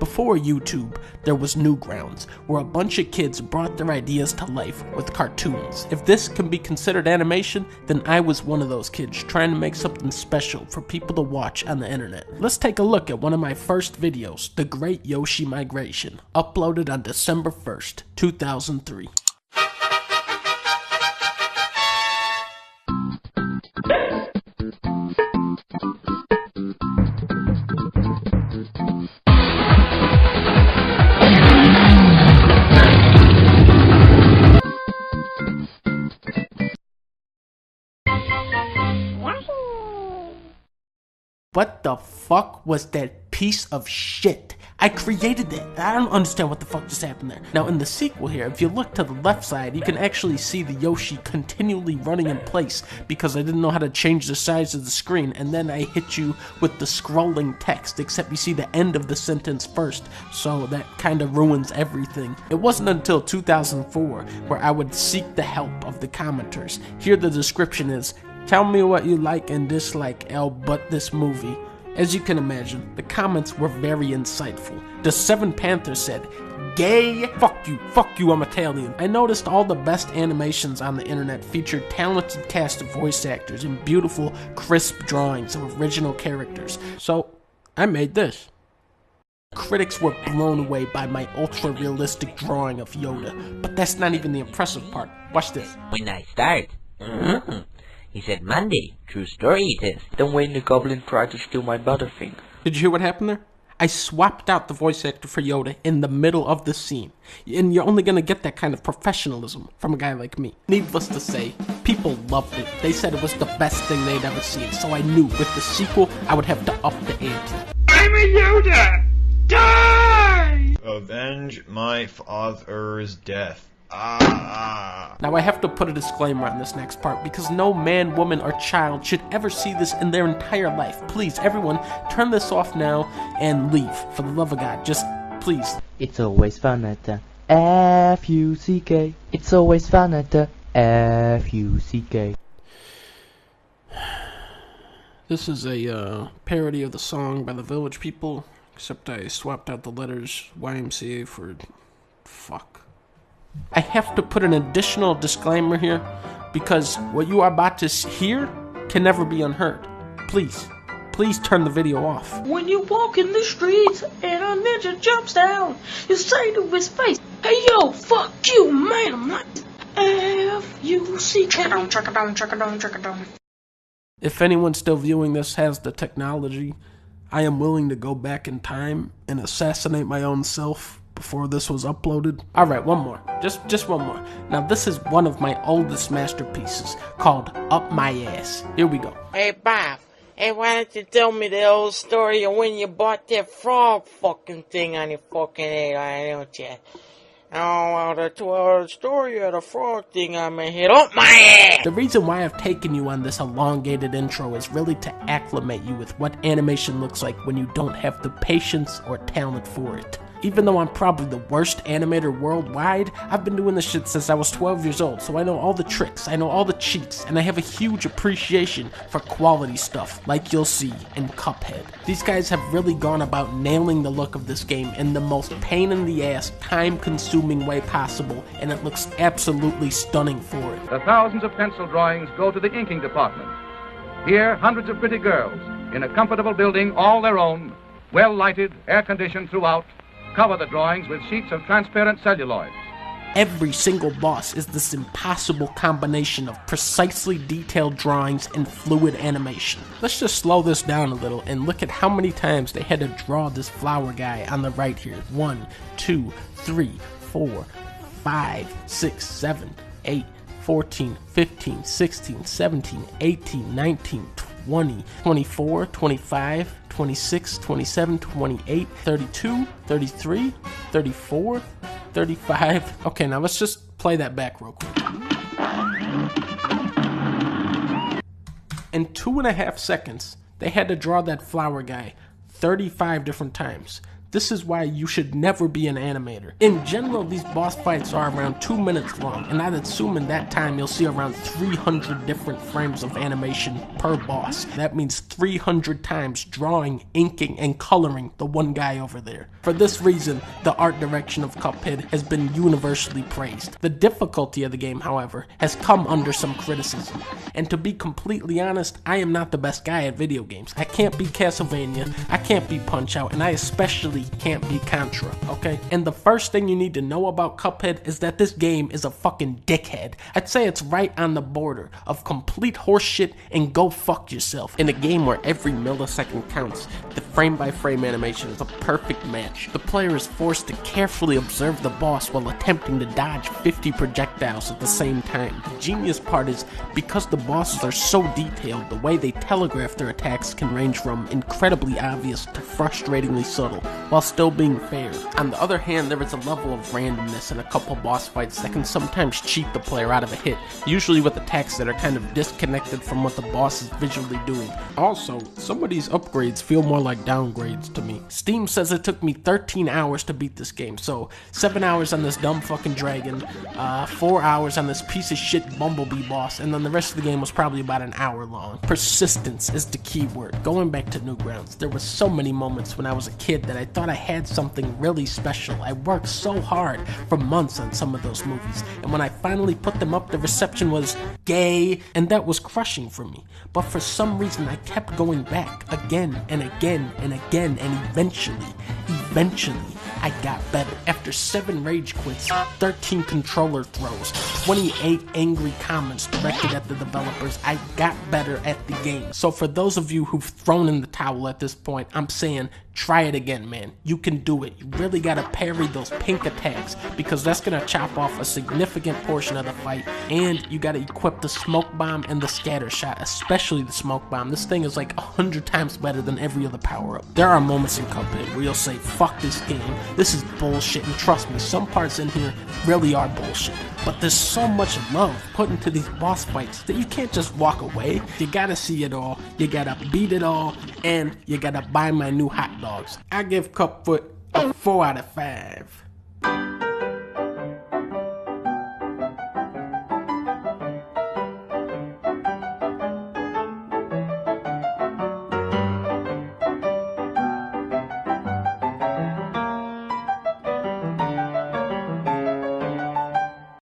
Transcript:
Before YouTube, there was Newgrounds, where a bunch of kids brought their ideas to life with cartoons. If this can be considered animation, then I was one of those kids trying to make something special for people to watch on the internet. Let's take a look at one of my first videos, The Great Yoshi Migration, uploaded on December 1st, 2003. What the fuck was that piece of shit? I created that. I don't understand what the fuck just happened there. Now in the sequel here, if you look to the left side, you can actually see the Yoshi continually running in place because I didn't know how to change the size of the screen, and then I hit you with the scrolling text, except you see the end of the sentence first, so that kind of ruins everything. It wasn't until 2004 where I would seek the help of the commenters. Here the description is, "Tell me what you like and dislike, but this movie." As you can imagine, the comments were very insightful. The Seven Panthers said, "Gay, fuck you, I'm Italian." I noticed all the best animations on the internet featured talented cast of voice actors and beautiful, crisp drawings of original characters. So, I made this. Critics were blown away by my ultra-realistic drawing of Yoda, but that's not even the impressive part. Watch this. When I start, he said, "Monday, true story it is." Then when the goblin tried to steal my Butterfinger. Did you hear what happened there? I swapped out the voice actor for Yoda in the middle of the scene. And you're only gonna get that kind of professionalism from a guy like me. Needless to say, people loved it. They said it was the best thing they'd ever seen, so I knew with the sequel, I would have to up the ante. I'm a Yoda! Die! Avenge my father's death. Now I have to put a disclaimer on this next part because no man, woman, or child should ever see this in their entire life. Please, everyone, turn this off now and leave. For the love of God, just please. It's always fun at the F-U-C-K. It's always fun at the F-U-C-K. This is a parody of the song by the Village People, except I swapped out the letters YMCA for fuck. I have to put an additional disclaimer here because what you are about to hear can never be unheard. Please turn the video off. When you walk in the streets and a ninja jumps down, you say to his face, "Hey yo, fuck you, man, I'm not F-U-C." If anyone still viewing this has the technology, I am willing to go back in time and assassinate my own self before this was uploaded. Alright, one more. Just one more. Now this is one of my oldest masterpieces called Up My Ass. Here we go. Hey Bob, hey, why don't you tell me the old story of when you bought that frog fucking thing on your fucking head, why don't you? Oh, the story of the frog thing on my head. Up my ass! The reason why I've taken you on this elongated intro is really to acclimate you with what animation looks like when you don't have the patience or talent for it. Even though I'm probably the worst animator worldwide, I've been doing this shit since I was 12 years old, so I know all the tricks, I know all the cheats, and I have a huge appreciation for quality stuff, like you'll see in Cuphead. These guys have really gone about nailing the look of this game in the most pain-in-the-ass, time-consuming way possible, and it looks absolutely stunning for it. The thousands of pencil drawings go to the inking department. Here, hundreds of pretty girls, in a comfortable building all their own, well-lighted, air-conditioned throughout, cover the drawings with sheets of transparent celluloid. Every single boss is this impossible combination of precisely detailed drawings and fluid animation. Let's just slow this down a little and look at how many times they had to draw this flower guy on the right here. 1, 2, 3, 4, 5, 6, 7, 8, 14, 15, 16, 17, 18, 19, 20, 24, 25, 26, 27, 28, 32, 33, 34, 35. Okay, now let's just play that back real quick. In 2.5 seconds, they had to draw that flower guy 35 different times. This is why you should never be an animator. In general, these boss fights are around 2 minutes long, and I'd assume in that time you'll see around 300 different frames of animation per boss. That means 300 times drawing, inking, and coloring the one guy over there. For this reason, the art direction of Cuphead has been universally praised. The difficulty of the game, however, has come under some criticism. And to be completely honest, I am not the best guy at video games. I can't beat Castlevania, I can't beat Punch-Out, and I especially can't beat Contra, okay? And the first thing you need to know about Cuphead is that this game is a fucking dickhead. I'd say it's right on the border of complete horseshit and go fuck yourself. In a game where every millisecond counts, the frame-by-frame animation is a perfect match. The player is forced to carefully observe the boss while attempting to dodge 50 projectiles at the same time. The genius part is, because the bosses are so detailed, the way they telegraph their attacks can range from incredibly obvious to frustratingly subtle, while still being fair. On the other hand, there is a level of randomness in a couple boss fights that can sometimes cheat the player out of a hit, usually with attacks that are kind of disconnected from what the boss is visually doing. Also, some of these upgrades feel more like downgrades to me. Steam says it took me 13 hours to beat this game, so 7 hours on this dumb fucking dragon, 4 hours on this piece of shit Bumblebee boss, and then the rest of the game was probably about an hour long. Persistence is the key word. Going back to Newgrounds, there were so many moments when I was a kid that I thought I had something really special. I worked so hard for months on some of those movies, and when I finally put them up, the reception was gay, and that was crushing for me. But for some reason, I kept going back again and again and again, and eventually, I got better. After 7 rage quits, 13 controller throws, 28 angry comments directed at the developers, I got better at the game. So for those of you who've thrown in the towel at this point, I'm saying, try it again, man. You can do it. You really gotta parry those pink attacks, because that's gonna chop off a significant portion of the fight, and you gotta equip the smoke bomb and the scatter shot, especially the smoke bomb. This thing is like 100 times better than every other power-up. There are moments in Cuphead where you'll say, fuck this game, this is bullshit, and trust me, some parts in here really are bullshit. But there's so much love put into these boss fights that you can't just walk away. You gotta see it all, you gotta beat it all, and you gotta buy my new hot dogs. I give Cupfoot a 4 out of 5.